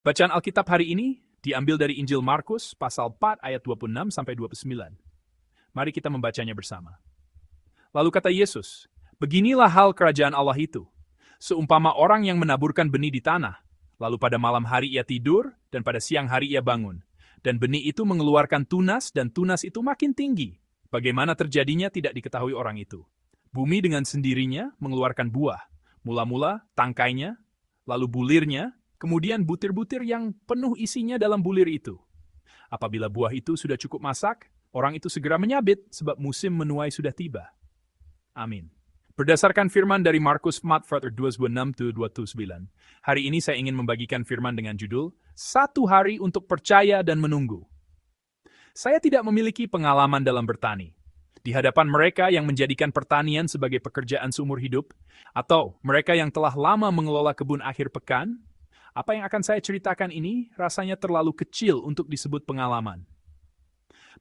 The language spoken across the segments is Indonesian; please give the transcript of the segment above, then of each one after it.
Bacaan Alkitab hari ini diambil dari Injil Markus pasal 4 ayat 26 sampai 29. Mari kita membacanya bersama. Lalu kata Yesus, "Beginilah hal kerajaan Allah itu. Seumpama orang yang menaburkan benih di tanah, lalu pada malam hari ia tidur, dan pada siang hari ia bangun. Dan benih itu mengeluarkan tunas, dan tunas itu makin tinggi. Bagaimana terjadinya tidak diketahui orang itu. Bumi dengan sendirinya mengeluarkan buah. Mula-mula tangkainya, lalu bulirnya, kemudian butir-butir yang penuh isinya dalam bulir itu. Apabila buah itu sudah cukup masak, orang itu segera menyabit sebab musim menuai sudah tiba." Amin. Berdasarkan firman dari Markus 4, 26-29, hari ini saya ingin membagikan firman dengan judul, "Satu hari untuk percaya dan menunggu." Saya tidak memiliki pengalaman dalam bertani. Di hadapan mereka yang menjadikan pertanian sebagai pekerjaan seumur hidup, atau mereka yang telah lama mengelola kebun akhir pekan, apa yang akan saya ceritakan ini rasanya terlalu kecil untuk disebut pengalaman.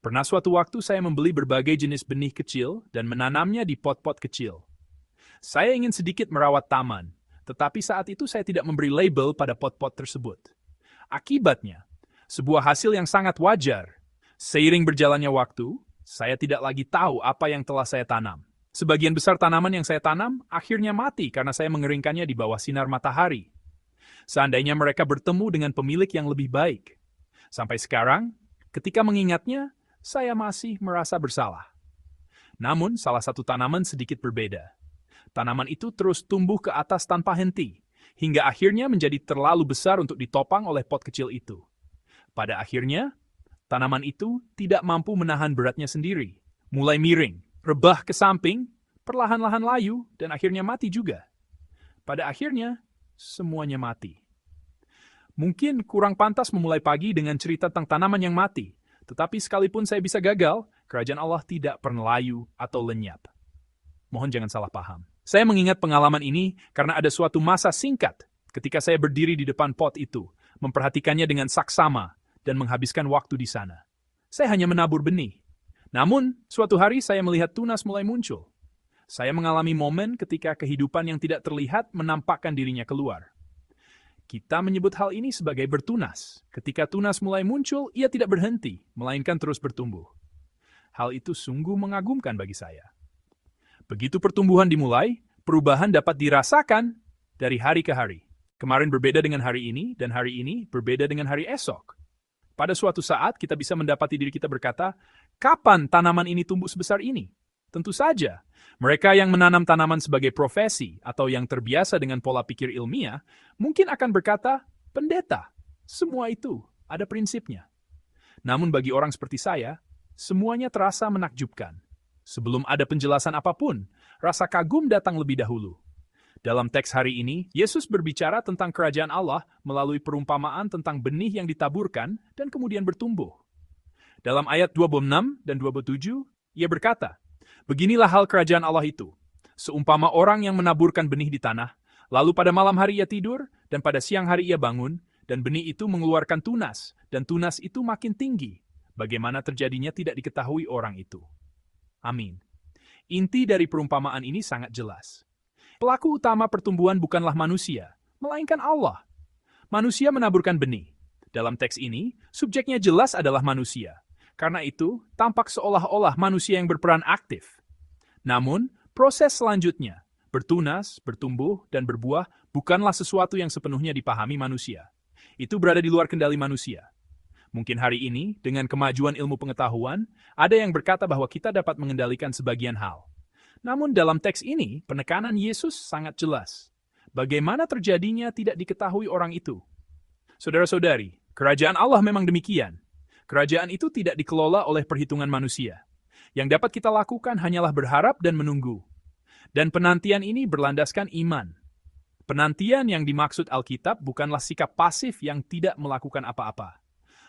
Pernah suatu waktu saya membeli berbagai jenis benih kecil dan menanamnya di pot-pot kecil. Saya ingin sedikit merawat taman, tetapi saat itu saya tidak memberi label pada pot-pot tersebut. Akibatnya, sebuah hasil yang sangat wajar. Seiring berjalannya waktu, saya tidak lagi tahu apa yang telah saya tanam. Sebagian besar tanaman yang saya tanam akhirnya mati karena saya mengeringkannya di bawah sinar matahari. Seandainya mereka bertemu dengan pemilik yang lebih baik. Sampai sekarang, ketika mengingatnya, saya masih merasa bersalah. Namun, salah satu tanaman sedikit berbeda. Tanaman itu terus tumbuh ke atas tanpa henti, hingga akhirnya menjadi terlalu besar untuk ditopang oleh pot kecil itu. Pada akhirnya, tanaman itu tidak mampu menahan beratnya sendiri. Mulai miring, rebah ke samping, perlahan-lahan layu, dan akhirnya mati juga. Pada akhirnya, semuanya mati. Mungkin kurang pantas memulai pagi dengan cerita tentang tanaman yang mati, tetapi sekalipun saya bisa gagal, kerajaan Allah tidak pernah layu atau lenyap. Mohon jangan salah paham. Saya mengingat pengalaman ini karena ada suatu masa singkat ketika saya berdiri di depan pot itu, memperhatikannya dengan saksama, dan menghabiskan waktu di sana. Saya hanya menabur benih. Namun, suatu hari saya melihat tunas mulai muncul. Saya mengalami momen ketika kehidupan yang tidak terlihat menampakkan dirinya keluar. Kita menyebut hal ini sebagai bertunas. Ketika tunas mulai muncul, ia tidak berhenti, melainkan terus bertumbuh. Hal itu sungguh mengagumkan bagi saya. Begitu pertumbuhan dimulai, perubahan dapat dirasakan dari hari ke hari. Kemarin berbeda dengan hari ini, dan hari ini berbeda dengan hari esok. Pada suatu saat, kita bisa mendapati diri kita berkata, "Kapan tanaman ini tumbuh sebesar ini?" Tentu saja, mereka yang menanam tanaman sebagai profesi atau yang terbiasa dengan pola pikir ilmiah, mungkin akan berkata, "Pendeta, semua itu ada prinsipnya." Namun bagi orang seperti saya, semuanya terasa menakjubkan. Sebelum ada penjelasan apapun, rasa kagum datang lebih dahulu. Dalam teks hari ini, Yesus berbicara tentang kerajaan Allah melalui perumpamaan tentang benih yang ditaburkan dan kemudian bertumbuh. Dalam ayat 26 dan 27, ia berkata, "Beginilah hal kerajaan Allah itu. Seumpama orang yang menaburkan benih di tanah, lalu pada malam hari ia tidur, dan pada siang hari ia bangun, dan benih itu mengeluarkan tunas, dan tunas itu makin tinggi. Bagaimana terjadinya tidak diketahui orang itu." Amin. Inti dari perumpamaan ini sangat jelas. Pelaku utama pertumbuhan bukanlah manusia, melainkan Allah. Manusia menaburkan benih. Dalam teks ini, subjeknya jelas adalah manusia. Karena itu, tampak seolah-olah manusia yang berperan aktif. Namun, proses selanjutnya, bertunas, bertumbuh, dan berbuah bukanlah sesuatu yang sepenuhnya dipahami manusia. Itu berada di luar kendali manusia. Mungkin hari ini, dengan kemajuan ilmu pengetahuan, ada yang berkata bahwa kita dapat mengendalikan sebagian hal. Namun dalam teks ini, penekanan Yesus sangat jelas. Bagaimana terjadinya tidak diketahui orang itu. Saudara-saudari, kerajaan Allah memang demikian. Kerajaan itu tidak dikelola oleh perhitungan manusia. Yang dapat kita lakukan hanyalah berharap dan menunggu. Dan penantian ini berlandaskan iman. Penantian yang dimaksud Alkitab bukanlah sikap pasif yang tidak melakukan apa-apa.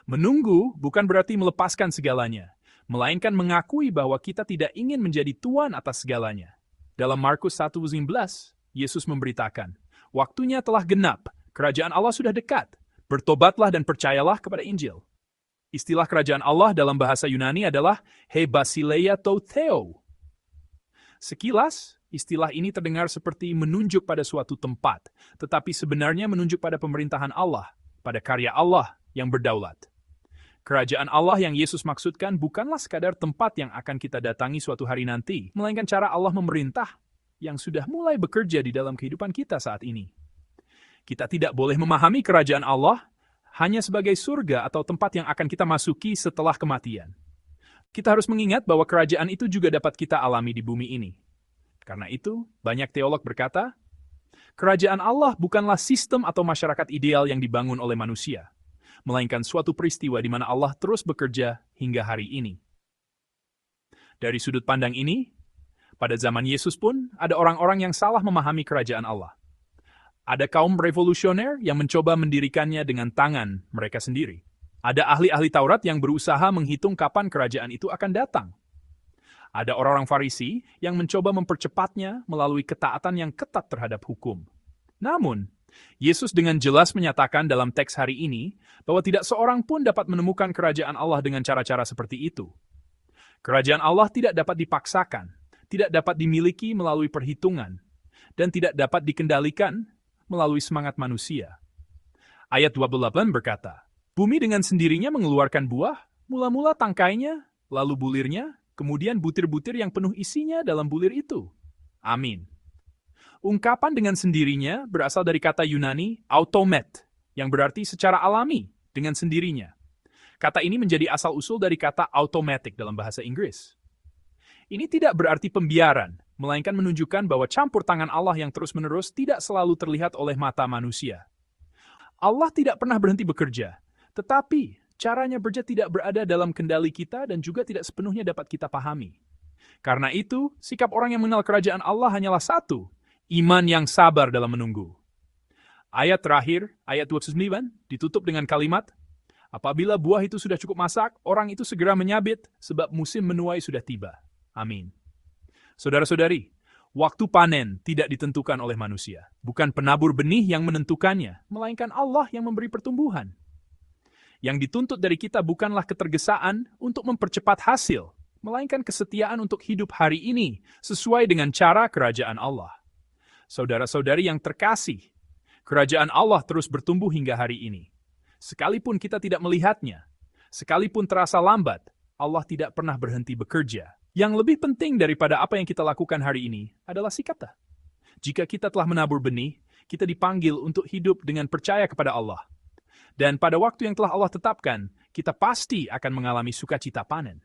Menunggu bukan berarti melepaskan segalanya, melainkan mengakui bahwa kita tidak ingin menjadi tuan atas segalanya. Dalam Markus 1:15, Yesus memberitakan, "Waktunya telah genap, kerajaan Allah sudah dekat. Bertobatlah dan percayalah kepada Injil." Istilah kerajaan Allah dalam bahasa Yunani adalah he basileia to theo. Sekilas, istilah ini terdengar seperti menunjuk pada suatu tempat, tetapi sebenarnya menunjuk pada pemerintahan Allah, pada karya Allah yang berdaulat. Kerajaan Allah yang Yesus maksudkan bukanlah sekadar tempat yang akan kita datangi suatu hari nanti, melainkan cara Allah memerintah yang sudah mulai bekerja di dalam kehidupan kita saat ini. Kita tidak boleh memahami kerajaan Allah hanya sebagai surga atau tempat yang akan kita masuki setelah kematian. Kita harus mengingat bahwa kerajaan itu juga dapat kita alami di bumi ini. Karena itu, banyak teolog berkata, kerajaan Allah bukanlah sistem atau masyarakat ideal yang dibangun oleh manusia, melainkan suatu peristiwa di mana Allah terus bekerja hingga hari ini. Dari sudut pandang ini, pada zaman Yesus pun ada orang-orang yang salah memahami kerajaan Allah. Ada kaum revolusioner yang mencoba mendirikannya dengan tangan mereka sendiri. Ada ahli-ahli Taurat yang berusaha menghitung kapan kerajaan itu akan datang. Ada orang-orang Farisi yang mencoba mempercepatnya melalui ketaatan yang ketat terhadap hukum. Namun, Yesus dengan jelas menyatakan dalam teks hari ini bahwa tidak seorang pun dapat menemukan kerajaan Allah dengan cara-cara seperti itu. Kerajaan Allah tidak dapat dipaksakan, tidak dapat dimiliki melalui perhitungan, dan tidak dapat dikendalikan melalui semangat manusia. Ayat 28 berkata, bumi dengan sendirinya mengeluarkan buah, mula-mula tangkainya, lalu bulirnya, kemudian butir-butir yang penuh isinya dalam bulir itu. Amin. Ungkapan dengan sendirinya berasal dari kata Yunani automet, yang berarti secara alami, dengan sendirinya. Kata ini menjadi asal-usul dari kata automatic dalam bahasa Inggris. Ini tidak berarti pembiaran, melainkan menunjukkan bahwa campur tangan Allah yang terus-menerus tidak selalu terlihat oleh mata manusia. Allah tidak pernah berhenti bekerja, tetapi caranya bekerja tidak berada dalam kendali kita dan juga tidak sepenuhnya dapat kita pahami. Karena itu, sikap orang yang mengenal kerajaan Allah hanyalah satu, iman yang sabar dalam menunggu. Ayat terakhir, ayat 29, ditutup dengan kalimat, apabila buah itu sudah cukup masak, orang itu segera menyabit, sebab musim menuai sudah tiba. Amin. Saudara-saudari, waktu panen tidak ditentukan oleh manusia. Bukan penabur benih yang menentukannya, melainkan Allah yang memberi pertumbuhan. Yang dituntut dari kita bukanlah ketergesaan untuk mempercepat hasil, melainkan kesetiaan untuk hidup hari ini sesuai dengan cara kerajaan Allah. Saudara-saudari yang terkasih, kerajaan Allah terus bertumbuh hingga hari ini. Sekalipun kita tidak melihatnya, sekalipun terasa lambat, Allah tidak pernah berhenti bekerja. Yang lebih penting daripada apa yang kita lakukan hari ini adalah sikap kita. Jika kita telah menabur benih, kita dipanggil untuk hidup dengan percaya kepada Allah. Dan pada waktu yang telah Allah tetapkan, kita pasti akan mengalami sukacita panen.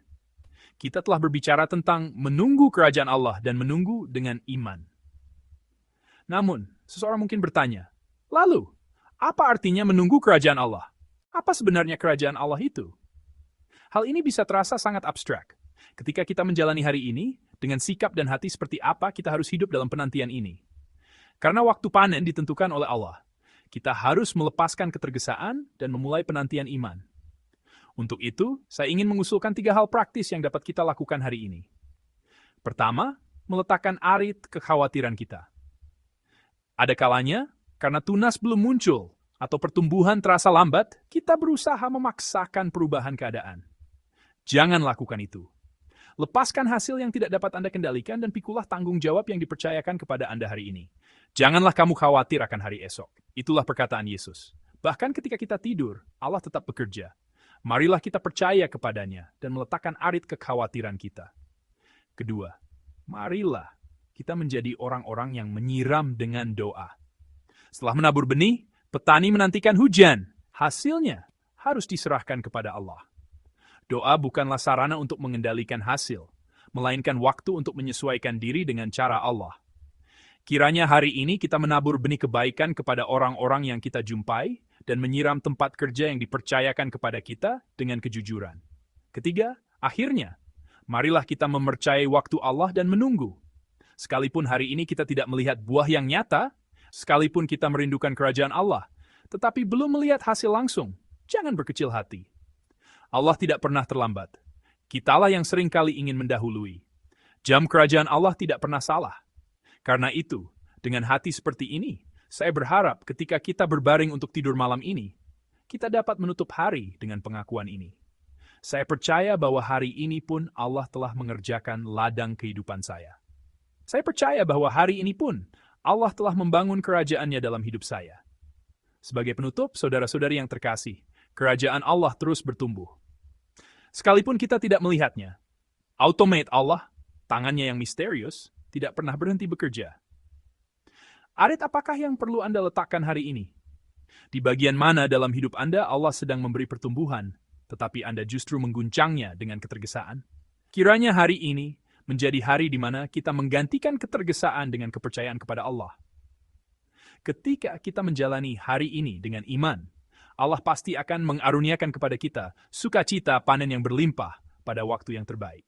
Kita telah berbicara tentang menunggu kerajaan Allah dan menunggu dengan iman. Namun, seseorang mungkin bertanya, lalu, apa artinya menunggu kerajaan Allah? Apa sebenarnya kerajaan Allah itu? Hal ini bisa terasa sangat abstrak. Ketika kita menjalani hari ini, dengan sikap dan hati seperti apa kita harus hidup dalam penantian ini. Karena waktu panen ditentukan oleh Allah, kita harus melepaskan ketergesaan dan memulai penantian iman. Untuk itu, saya ingin mengusulkan 3 hal praktis yang dapat kita lakukan hari ini. Pertama, meletakkan arit kekhawatiran kita. Ada kalanya, karena tunas belum muncul atau pertumbuhan terasa lambat, kita berusaha memaksakan perubahan keadaan. Jangan lakukan itu. Lepaskan hasil yang tidak dapat Anda kendalikan dan pikulah tanggung jawab yang dipercayakan kepada Anda hari ini. Janganlah kamu khawatir akan hari esok. Itulah perkataan Yesus. Bahkan ketika kita tidur, Allah tetap bekerja. Marilah kita percaya kepadanya dan meletakkan arit kekhawatiran kita. Kedua, marilah kita menjadi orang-orang yang menyiram dengan doa. Setelah menabur benih, petani menantikan hujan. Hasilnya harus diserahkan kepada Allah. Doa bukanlah sarana untuk mengendalikan hasil, melainkan waktu untuk menyesuaikan diri dengan cara Allah. Kiranya hari ini kita menabur benih kebaikan kepada orang-orang yang kita jumpai dan menyiram tempat kerja yang dipercayakan kepada kita dengan kejujuran. Ketiga, akhirnya, marilah kita mempercayai waktu Allah dan menunggu. Sekalipun hari ini kita tidak melihat buah yang nyata, sekalipun kita merindukan kerajaan Allah, tetapi belum melihat hasil langsung, jangan berkecil hati. Allah tidak pernah terlambat. Kitalah yang seringkali ingin mendahului. Jam kerajaan Allah tidak pernah salah. Karena itu, dengan hati seperti ini, saya berharap ketika kita berbaring untuk tidur malam ini, kita dapat menutup hari dengan pengakuan ini. Saya percaya bahwa hari ini pun Allah telah mengerjakan ladang kehidupan saya. Saya percaya bahwa hari ini pun Allah telah membangun kerajaannya dalam hidup saya. Sebagai penutup, saudara-saudari yang terkasih, kerajaan Allah terus bertumbuh. Sekalipun kita tidak melihatnya, automate Allah, tangannya yang misterius, tidak pernah berhenti bekerja. Arit apakah yang perlu Anda letakkan hari ini? Di bagian mana dalam hidup Anda Allah sedang memberi pertumbuhan, tetapi Anda justru mengguncangnya dengan ketergesaan? Kiranya hari ini menjadi hari di mana kita menggantikan ketergesaan dengan kepercayaan kepada Allah. Ketika kita menjalani hari ini dengan iman, Allah pasti akan mengaruniakan kepada kita sukacita panen yang berlimpah pada waktu yang terbaik.